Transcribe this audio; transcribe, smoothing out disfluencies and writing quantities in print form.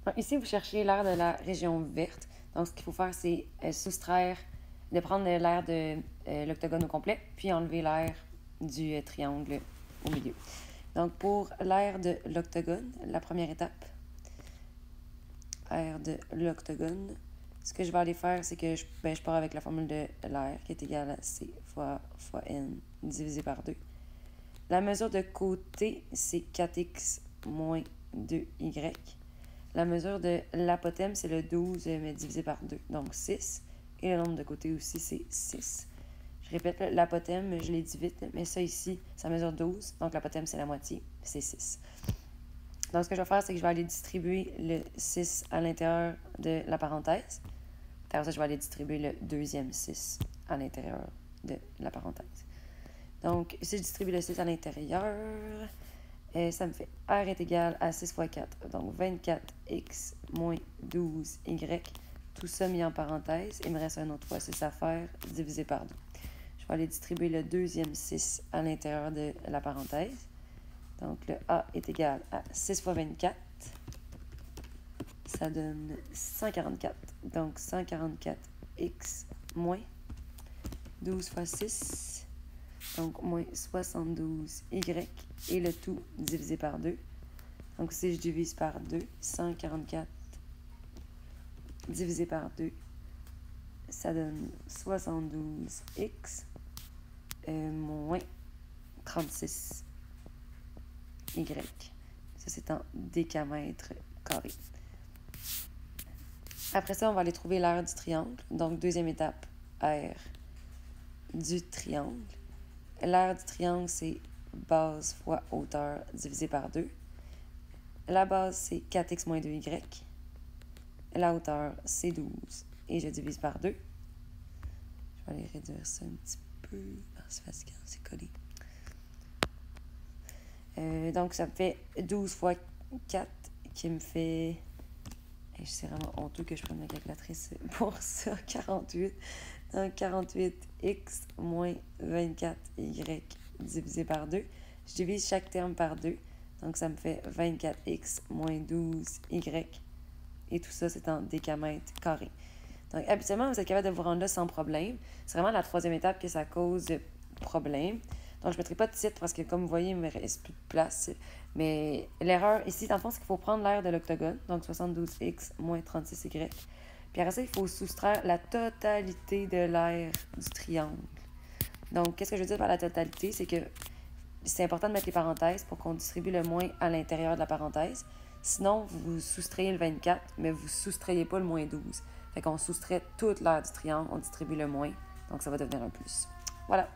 Donc, ici, vous cherchez l'aire de la région verte. Donc, ce qu'il faut faire, c'est soustraire, de prendre l'aire de l'octogone au complet, puis enlever l'aire du triangle au milieu. Donc, pour l'aire de l'octogone, la première étape, aire de l'octogone, ce que je vais aller faire, c'est que je pars avec la formule de l'aire qui est égale à C fois N divisé par 2. La mesure de côté, c'est 4x moins 2y. La mesure de l'apothème, c'est le 12, mais divisé par 2, donc 6. Et le nombre de côté aussi, c'est 6. Je répète, l'apothème, je l'ai dit vite, mais ça ici, ça mesure 12, donc l'apothème, c'est la moitié, c'est 6. Donc, ce que je vais faire, c'est que je vais aller distribuer le 6 à l'intérieur de la parenthèse. Après ça, je vais aller distribuer le deuxième 6 à l'intérieur de la parenthèse. Donc, si je distribue le 6 à l'intérieur, ça me fait R est égal à 6 fois 4. Donc, 24x moins 12y. Tout ça mis en parenthèse. Il me reste un autre fois 6 à faire, divisé par 2. Je vais aller distribuer le deuxième 6 à l'intérieur de la parenthèse. Donc, le A est égal à 6 fois 24. Ça donne 144. Donc, 144x moins 12 fois 6. Donc, moins 72y. Et le tout divisé par 2. Donc, si je divise par 2, 144 divisé par 2, ça donne 72x moins 36y. Ça, c'est en décamètres carrés. Après ça, on va aller trouver l'aire du triangle. Donc, deuxième étape, aire du triangle. L'aire du triangle, c'est base fois hauteur divisé par 2. La base, c'est 4x moins 2y. La hauteur, c'est 12. Et je divise par 2. Je vais aller réduire ça un petit peu. C'est fatigant, c'est collé. Donc, ça me fait 12 fois 4 qui me fait... C'est vraiment honteux que je prenne ma calculatrice pour ça. 48. Donc, 48x moins 24y divisé par 2. Je divise chaque terme par 2. Donc, ça me fait 24x moins 12y. Et tout ça, c'est en décamètres carrés. Donc, habituellement, vous êtes capable de vous rendre là sans problème. C'est vraiment la troisième étape que ça cause problème. Donc, je ne mettrai pas de titre parce que, comme vous voyez, il me reste plus de place. Mais l'erreur ici, dans le fond, c'est qu'il faut prendre l'aire de l'octogone, donc 72x moins 36y. Puis après ça, il faut soustraire la totalité de l'aire du triangle. Donc, qu'est-ce que je veux dire par la totalité? C'est que c'est important de mettre les parenthèses pour qu'on distribue le moins à l'intérieur de la parenthèse. Sinon, vous soustrayez le 24, mais vous ne soustrayez pas le moins 12. Fait qu'on soustrait toute l'aire du triangle, on distribue le moins, donc ça va devenir un plus. Voilà.